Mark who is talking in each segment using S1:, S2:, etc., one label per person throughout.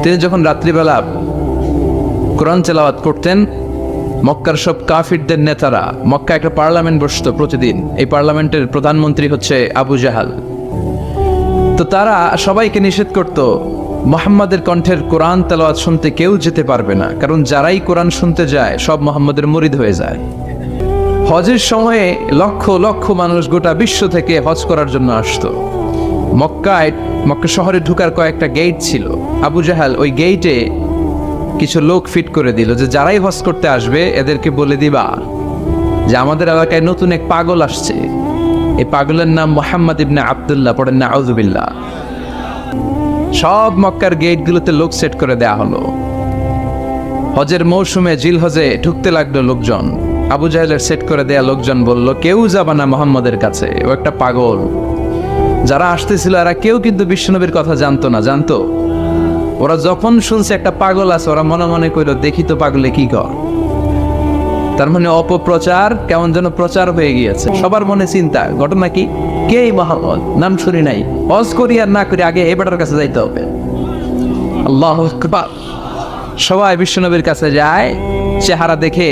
S1: তিনি যখন রাত্রিবেলা কোরআন তেলাওয়াত করতেন, মক্কার সব কাফিরদের নেতারা, মক্কা একটা পার্লামেন্ট বসতো প্রতিদিন, এই পার্লামেন্টের প্রধানমন্ত্রী হচ্ছে আবু জাহাল, তো তারা সবাইকে নিষেধ করত মুহাম্মাদের কণ্ঠের কোরআন তেলাওয়াত শুনতে কেউ যেতে পারবে না, কারণ যারাই কোরআন শুনতে যায় সব মুহাম্মাদের মুরিদ হয়ে যায়। হজের সময়ে লক্ষ লক্ষ মানুষ গোটা বিশ্ব থেকে হজ করার জন্য আসতো। মক্কা শহরে ঢুকার কয়েকটা গেট ছিল, আবু জাহাল ওই গেটে কিছু লোক ফিট করে দিল যে যারাই হজ করতে আসবে এদেরকে বলে দিবা যে আমাদের এলাকায় নতুন এক পাগল আসছে, এই পাগলের নাম মুহাম্মদ ইবনে আব্দুল্লাহ, পড়েন না আউযুবিল্লাহ। সব মক্কার গেটগুলোতে লোক সেট করে দেয়া হলো। হজের মৌসুমে জিল হজে ঢুকতে লাগলো লোকজন। আবু জাহেলের সেট করে দেয়া লোকজন বলল কেউ যাবে না মুহাম্মদের কাছে, ও একটা পাগল। যারা আসতেছিল এরা কেউ কিন্তু বিশ্বনবীর কথা জানতো না, জানতো ওরা যখন শুনছে একটা পাগল আছে ওরা মনে মনে কইল দেখি তো পাগলে কি কর। তার মানে অপপ্রচার কেমন যেন প্রচার হয়ে গিয়েছে। সবার মনে চিন্তা, ঘটনা কি, কে এই মুহাম্মদ, নাম শুনি নাই, হজ করি আর না করি আগে এই বেটার কাছে যাইতে হবে। আল্লাহু আকবার। সবাই বিশ্বনবীর কাছে যায়, চেহারা দেখে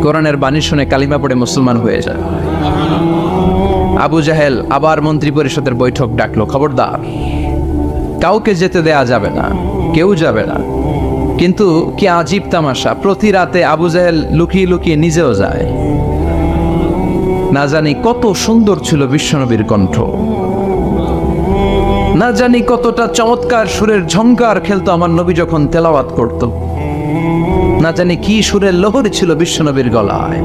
S1: কোরআনের বাণী শুনে কালিমা পড়ে মুসলমান হয়ে যায়। আবু জাহেল আবার মন্ত্রী পরিষদের বৈঠক ডাকলো, খবরদার কাউকে যেতে দেয়া যাবে না, কেউ যাবে না। কিন্তু কি আজীব তামাশা, প্রতি রাতে আবু জাহেল লুকিয়ে লুকিয়ে নিজেও যায়। না জানি কত সুন্দর ছিল বিশ্বনবীর কণ্ঠ, না জানি কতটা চমৎকার সুরের ঝংকার খেলতো আমার নবী যখন তেলাওয়াত করত, না জানি কি সুরের লহরী ছিল বিশ্বনবীর গলায়।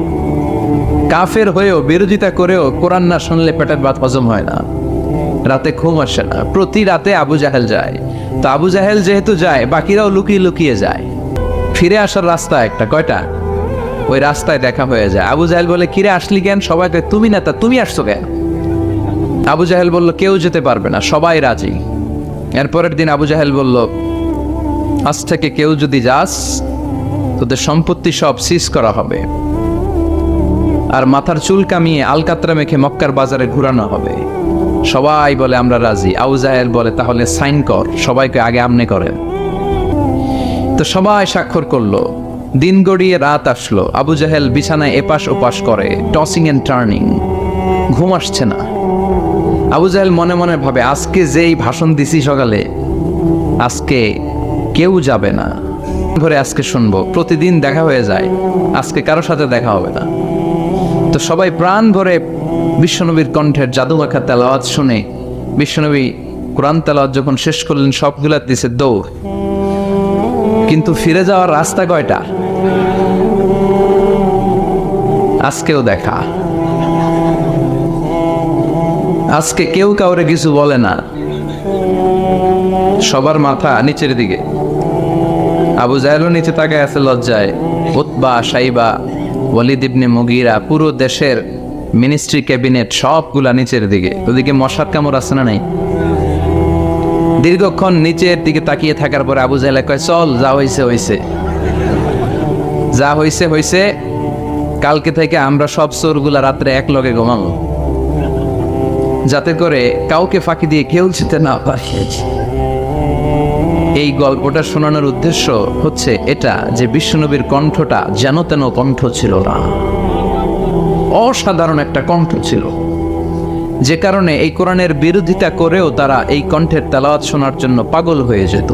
S1: কাফের হয়েও বিরোধিতা করেও কোরআন না শুনলে পেটের ভাত হজম হয় না, রাতে ঘুম আসে না। প্রতি রাতে আবু জাহেল যায়। তো আবু জাহেল যেহেতু যায়, বাকিরাও লুকিয়ে লুকিয়ে যায়। ফিরে আসার রাস্তা একটা, কয়টা, ওই রাস্তায় দেখা হয়ে যায়। আবু জাহেল বলে কিরে আসলি কেন? সবাইকে তুমি না তা তুমি আসছো কেন? আবু জাহেল বলল কেউ যেতে পারবে না, সবাই রাজি। এরপরের দিন আবু জাহেল বলল আজ থেকে কেউ যদি যাস তোদের সম্পত্তি সব সিজ করা হবে, আর মাথার চুল কামিয়ে আলকাতরা মেখে মক্কার বাজারে ঘুরানো হবে। সবাই বলে আমরা রাজি। আবু জাহেল বলে তাহলে সাইন কর, সবাইকে আগে আমনে করেন। তো সবাই স্বাক্ষর করলো। দিন গড়িয়ে রাত আসলো, আবু জাহেল বিছানায় এপাশ ওপাশ করে, টসিং এন্ড টার্নিং, ঘুম আসছে না। আবু জাহেল মনে মনে ভাবে আজকে যেই ভাষণ দিছি সকালে, আজকে কেউ যাবে না, ঘরে আজকে শুনবো। প্রতিদিন দেখা হয়ে যায়, আজকে কারোর সাথে দেখা হবে না। তো সবাই প্রাণ ভরে বিশ্বনবীর কণ্ঠের জাদুমাখা তেলাওয়াত শুনে, বিশ্বনবী কোরআন তেলাওয়াত যখন শেষ করলেন সবগুলা দিছে দৌড়। কিন্তু ফিরে যাওয়ার রাস্তা কয়টা? আজকেও দেখা। আজকে কেউ কাউরে কিছু বলে না, সবার মাথা নিচের দিকে। আবু জাহেলও নিচে তাকায় আছে লজ্জায়। উতবা, সাইবা, ওয়ালিদ ইবনে মুগীরা, পুরো দেশের মিনিস্ট্রি ক্যাবিনেট সবগুলা নিচের দিকে। ওদিকে মশার কামড় আছে না নাই? দীর্ঘক্ষণ নিচের দিকে তাকিয়ে থাকার পরে আবু জাহেল কয় চল, যা হইছে হইছে, যা হইছে হইছে, কালকে থেকে আমরা সব চোরগুলা রাত্রে এক লগে ঘুমাবো, যাতে করে কাউকে ফাঁকি দিয়ে কেউ যেতে না পারে। এই গল্পটা শোনানোর উদ্দেশ্য হচ্ছে এটা যে বিশ্বনবীর কণ্ঠটা যেন তেন কণ্ঠ ছিল না, অসাধারণ একটা কণ্ঠ ছিল, যে কারণে এই কোরআনের বিরোধিতা করেও তারা এই কণ্ঠের তেলাওয়াত শোনার জন্য পাগল হয়ে যেত।